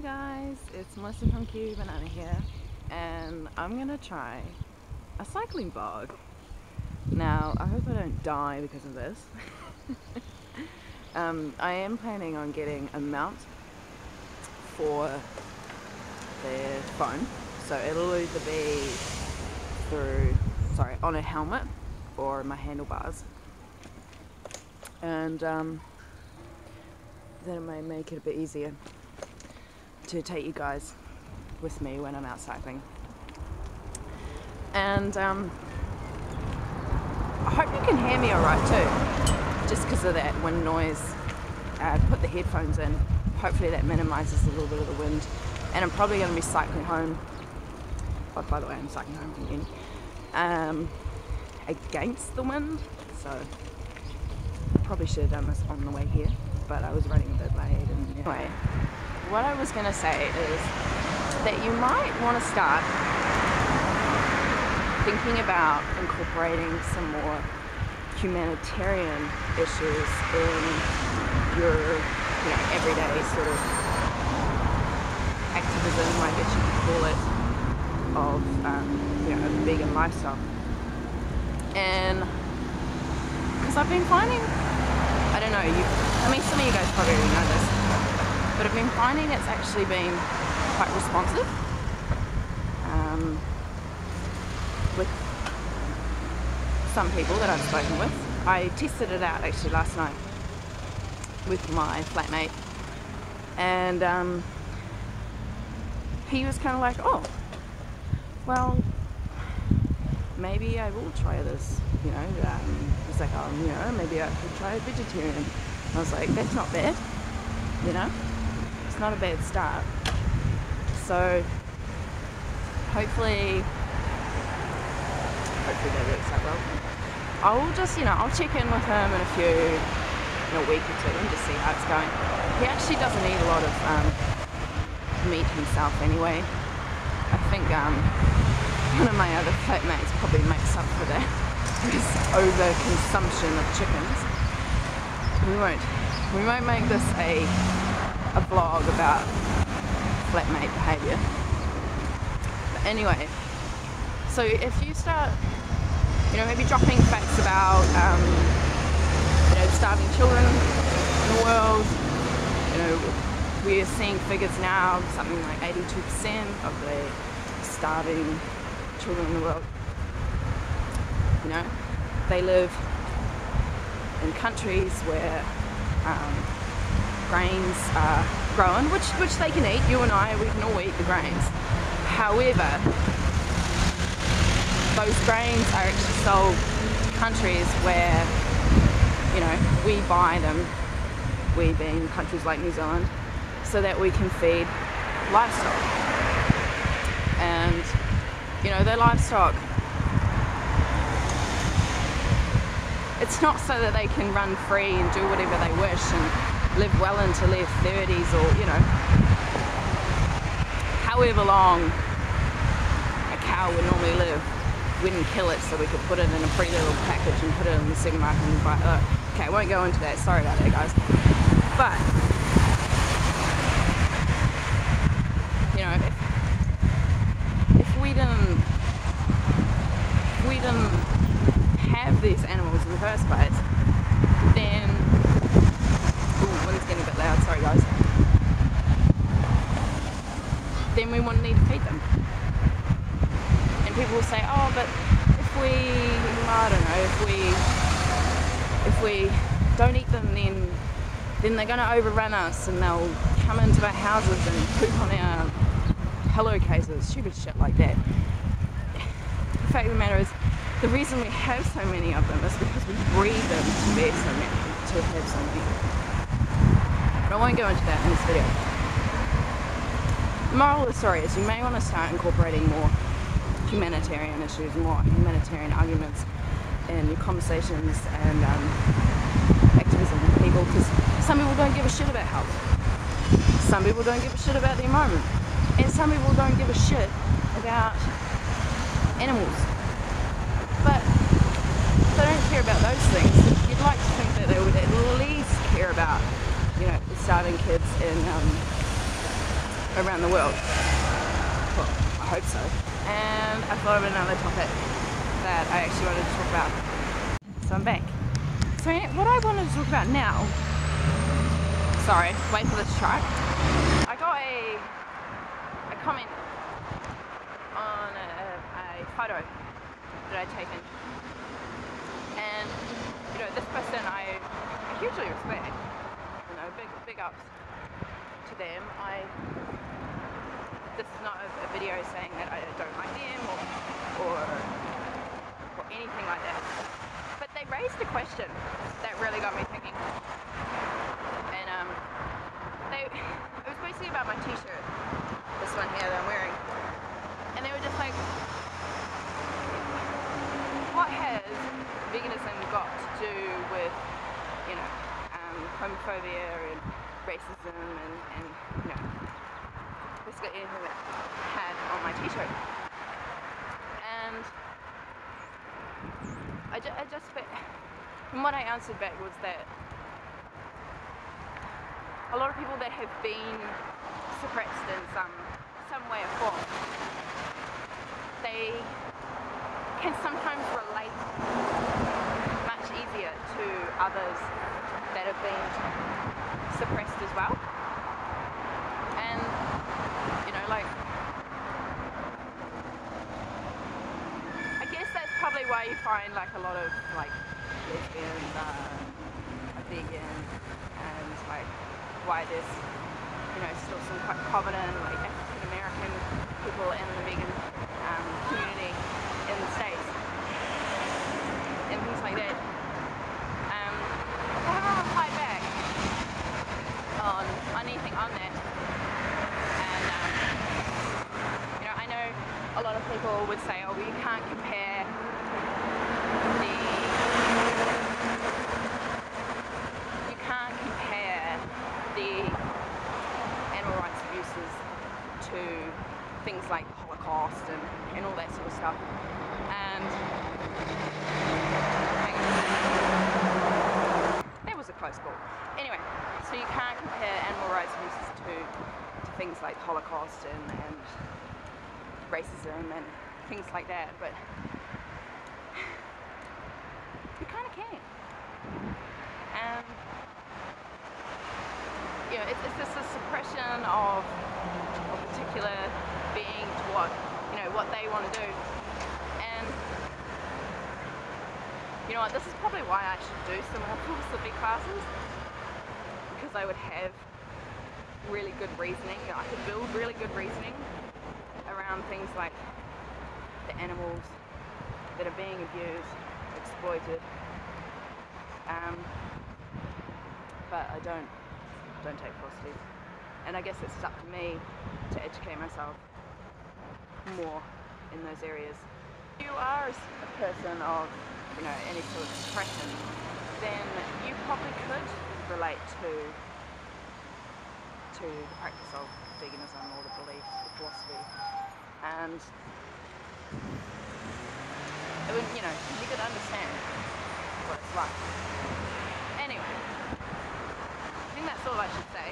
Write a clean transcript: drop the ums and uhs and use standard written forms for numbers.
Hey guys, it's Melissa from Kiwibanana here, and I'm gonna try a cycling vlog. Now, I hope I don't die because of this. I am planning on getting a mount for the phone, so it'll either be on a helmet or my handlebars, and then it may make it a bit easier to take you guys with me when I'm out cycling. And I hope you can hear me alright too, just because of that wind noise. Put the headphones in, hopefully that minimises a little bit of the wind. And I'm probably going to be cycling home, oh, by the way, I'm cycling home from uni, against the wind, so probably should have done this on the way here, but I was running a bit late. And anyway, what I was going to say is that you might want to start thinking about incorporating some more humanitarian issues in your, everyday sort of activism, I guess you could call it, of a vegan lifestyle. And because I've been finding, I don't know, some of you guys probably already know this, but I've been finding it's actually been quite responsive with some people that I've spoken with. I tested it out actually last night with my flatmate, and he was kind of like, oh, well, maybe I will try this, he's like, oh, maybe I could try a vegetarian. And I was like, that's not bad, it's not a bad start. So hopefully that works out well. I'll just, I'll check in with him in a week or two and just see how it's going. He actually doesn't eat a lot of meat himself anyway. I think one of my other flatmates probably makes up for that, his over-consumption of chickens. We won't make this a vlog about flatmate behaviour. But anyway, so if you start, maybe dropping facts about, starving children in the world, we're seeing figures now, something like 82% of the starving children in the world, they live in countries where grains are grown, which they can eat. You and I, we can all eat the grains. However, those grains are actually sold to countries where, we buy them, we being countries like New Zealand, so that we can feed livestock. And, their livestock, it's not so that they can run free and do whatever they wish and live well into their 30s or, however long a cow would normally live. We didn't kill it so we could put it in a pretty little package and put it in the supermarket and buy it. Okay, I won't go into that, sorry about that guys. But, if we didn't have these animals in the first place, then, wind's getting a bit loud, sorry guys, then we wouldn't need to feed them. And people will say, oh, but if we don't eat them, then they're going to overrun us and they'll come into our houses and poop on our pillowcases, stupid shit like that. The fact of the matter is, the reason we have so many of them is because we breed them to have so many. But I won't go into that in this video. The moral of the story is you may want to start incorporating more humanitarian issues, more humanitarian arguments in your conversations and activism with people, because some people don't give a shit about health, some people don't give a shit about the environment, and some people don't give a shit about animals. But if they don't care about those things, you'd like to think that they would at least care about, starving kids in around the world. Well, I hope so. And I thought of another topic that I actually wanted to talk about. So I'm back. So what I wanted to talk about now, sorry, wait for this truck. I got a comment on a photo that I'd taken. And, you know, this person I hugely respect, you know, big ups to them. This is not a video saying that I don't like them or anything like that. But they raised a question that really got me thinking. And it was basically about my t-shirt, this one here that I'm wearing. And they were just like, what has veganism got to do with, you know, homophobia and racism and you know, basically anything that had on my t-shirt. And I just, and what I answered back was that a lot of people that have been suppressed in some way or form, they can sometimes relate much easier to others that have been suppressed as well. And, you know, like, I guess that's probably why you find like a lot of like lesbians are vegan, and like why there's, you know, still some quite prominent like African American people in the vegan community in the States and things like that. I haven't replied back on anything on that, and you know, I know a lot of people would say, oh, well, you can't compare the animal rights abuses to things like the Holocaust and all that sort of stuff. And that was a close call. Anyway, so you can't compare animal rights abuses to things like the Holocaust and racism and things like that, but you kind of can. And you know, it's just a suppression of a particular being to what they want to do. And you know what, this is probably why I should do some more philosophy classes, because I would have really good reasoning. You know, I could build really good reasoning around things like the animals that are being abused, exploited, but I don't take philosophy, and I guess it's up to me to educate myself more in those areas. If you are a person of, you know, any sort of suppression, then you probably could relate to the practice of veganism or the belief, the philosophy, and it would, you know, you could understand what it's like. Anyway, I think that's all I should say.